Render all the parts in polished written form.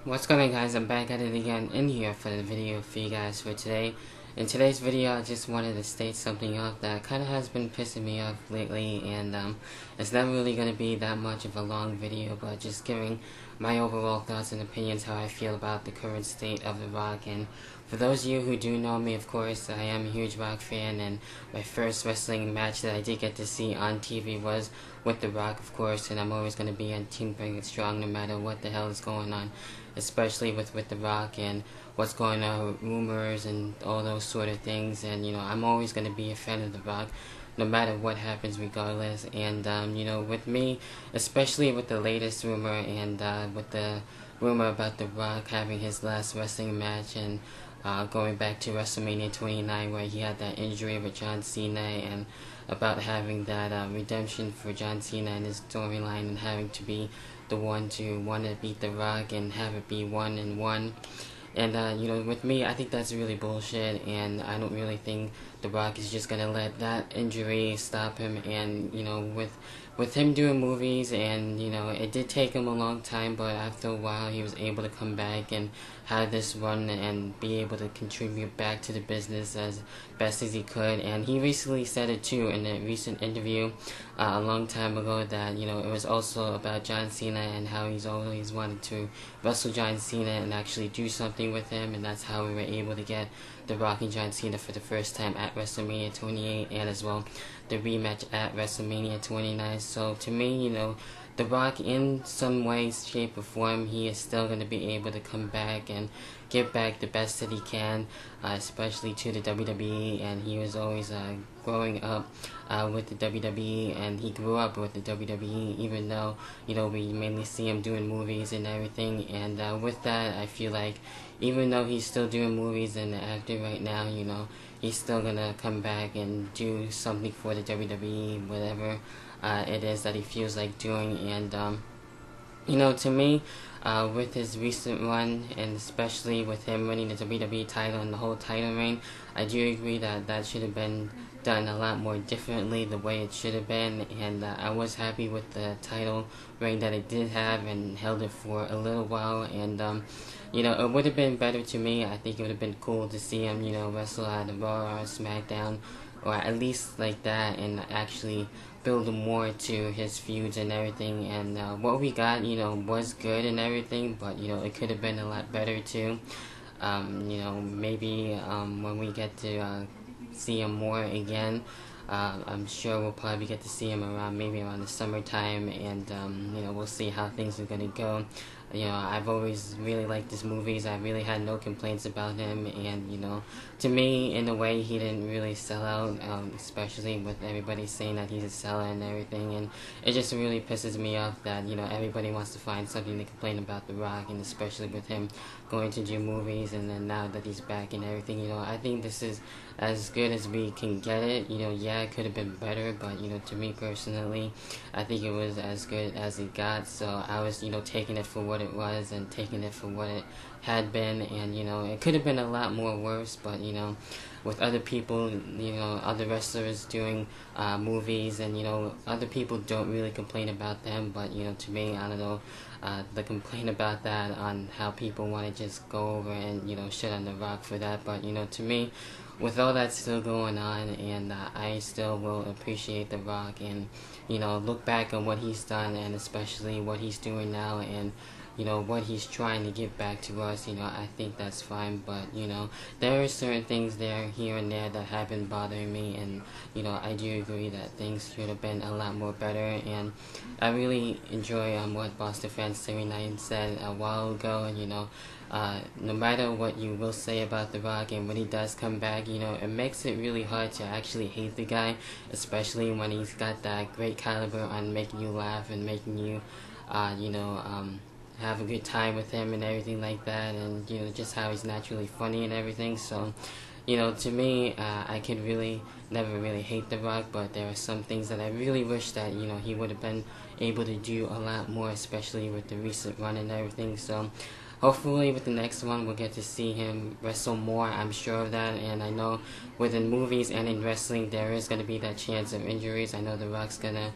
What's going on, guys? I'm back at it again in here for the video for you guys for today. In today's video, I just wanted to state something off that kind of has been pissing me off lately, and it's not really going to be that much of a long video, but just giving my overall thoughts and opinions, how I feel about the current state of The Rock. And for those of you who do know me, of course, I am a huge Rock fan, and my first wrestling match that I did get to see on TV was with The Rock, of course, and I'm always going to be on Team Bring It Strong no matter what the hell is going on, especially with The Rock and what's going on with rumors and all those sort of things. And I'm always going to be a fan of The Rock no matter what happens regardless. And with me, especially with the latest rumor and with the rumor about The Rock having his last wrestling match and going back to WrestleMania 29 where he had that injury with John Cena, and about having that redemption for John Cena and his storyline, and having to be the one to want to beat The Rock and have it be 1-1. And with me, I think that's really bullshit, and I don't really think The Rock is just gonna let that injury stop him. And with him doing movies, and it did take him a long time, but after a while he was able to come back and have this run and be able to contribute back to the business as best as he could. And he recently said it too in a recent interview a long time ago, that it was also about John Cena and how he's always wanted to wrestle John Cena and actually do something with him, and that's how we were able to get The Rock and John Cena for the first time at WrestleMania 28, and as well the rematch at WrestleMania 29. So to me, The Rock, in some way, shape, or form, he is still going to be able to come back and give back the best that he can, especially to the WWE. And he was always growing up with the WWE, and he grew up with the WWE, even though, we mainly see him doing movies and everything. And with that, I feel like even though he's still doing movies and acting right now, he's still gonna come back and do something for the WWE, whatever it is that he feels like doing. And to me, with his recent run, and especially with him winning the WWE title and the whole title reign, I do agree that that should have been done a lot more differently, the way it should have been. And I was happy with the title reign that it did have, and held it for a little while. And it would have been better to me. I think it would have been cool to see him, wrestle at a Raw or SmackDown, or at least like that, and actually build more to his feuds and everything. And what we got, was good and everything, but it could have been a lot better too. Maybe when we get to see him more again, I'm sure we'll probably get to see him maybe around the summertime, and we'll see how things are gonna go. I've always really liked his movies. I really had no complaints about him, and to me, in a way, he didn't really sell out, especially with everybody saying that he's a seller and everything. And it just really pisses me off that everybody wants to find something to complain about The Rock, and especially with him going to do movies, and then now that he's back and everything. I think this is as good as we can get it. Yeah, it could have been better, but to me personally, I think it was as good as it got. So I was taking it for what it was, and taking it for what it had been. And it could have been a lot more worse, but with other people, other wrestlers doing movies, and other people don't really complain about them. But to me, I don't know, the complaint about that, on how people want to just go over and shit on The Rock for that. But to me, with all that still going on, and I still will appreciate The Rock, and look back on what he's done, and especially what he's doing now, and what he's trying to give back to us. I think that's fine. But there are certain things there, here and there, that have been bothering me, and I do agree that things should have been a lot more better. And I really enjoy what Boston Fan 79 said a while ago. And no matter what you will say about The Rock, and when he does come back, it makes it really hard to actually hate the guy, especially when he's got that great caliber on making you laugh and making you have a good time with him and everything like that. And just how he's naturally funny and everything. So to me, I could really never really hate The Rock, but there are some things that I really wish that he would have been able to do a lot more, especially with the recent run and everything. So hopefully with the next one, we'll get to see him wrestle more. I'm sure of that. And I know within movies and in wrestling, there is going to be that chance of injuries. I know The Rock's going to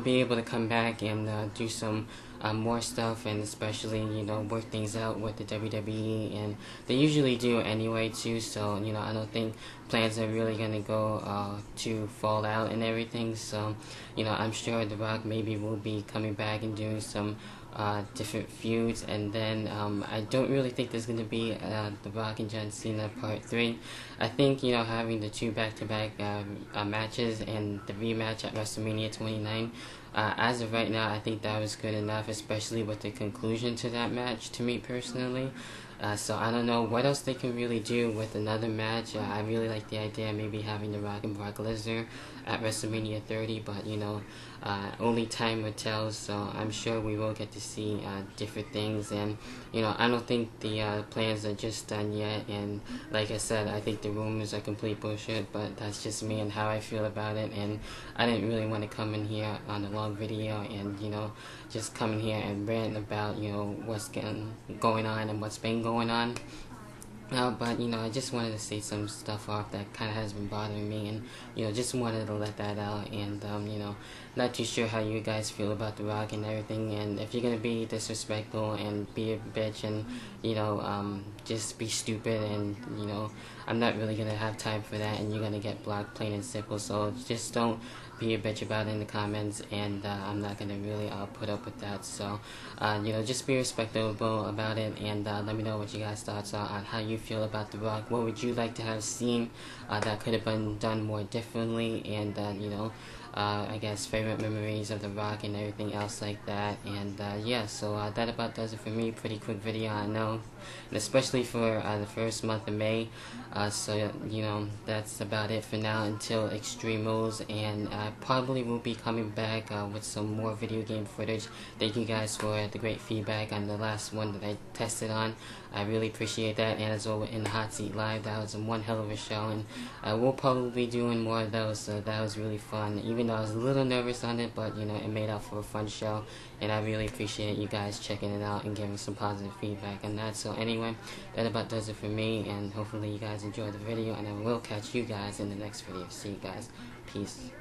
be able to come back and do some more stuff, and especially, you know, work things out with the WWE, and they usually do anyway too. So, you know, I don't think plans are really gonna go to fall out and everything. So, you know, I'm sure The Rock maybe will be coming back and doing some different feuds, and then I don't really think there's gonna be The Rock and John Cena Part 3. I think, you know, having the two back-to-back matches and the rematch at WrestleMania 29, as of right now, I think that was good enough, especially with the conclusion to that match, to me personally. So I don't know what else they can really do with another match. I really like the idea of maybe having The Rock and Brock Lesnar at WrestleMania 30, but, you know, only time will tell, so I'm sure we will get to see different things. And, you know, I don't think the plans are just done yet, and like I said, I think the rumors are complete bullshit, but that's just me and how I feel about it. And I didn't really want to come in here on a long video and, you know, just come in here and rant about, you know, what's going on and what's been going on. But, you know, I just wanted to say some stuff off that kind of has been bothering me, and, you know, just wanted to let that out. And, you know, not too sure how you guys feel about The Rock and everything, and if you're gonna be disrespectful and be a bitch and, you know, just be stupid, and, you know, I'm not really gonna have time for that, and you're gonna get blocked, plain and simple. So just don't be a bitch about it in the comments, and I'm not gonna really put up with that. So, you know, just be respectable about it, and let me know what you guys' thoughts are on how you feel about The Rock. What would you like to have seen that could have been done more differently, and, you know, I guess favorite memories of The Rock and everything else like that. And yeah, so that about does it for me. Pretty quick video, I know, and especially for the first month of May. So, you know, that's about it for now until Extreme Rules, and I probably will be coming back with some more video game footage. Thank you guys for the great feedback on the last one that I tested on. I really appreciate that. And as well, in the Hot Seat Live, that was one hell of a show, and we'll probably be doing more of those, so that was really fun. Even though I was a little nervous on it, but, you know, it made out for a fun show, and I really appreciate you guys checking it out and giving some positive feedback on that. So anyway, that about does it for me, and hopefully you guys enjoyed the video, and I will catch you guys in the next video. See you guys. Peace.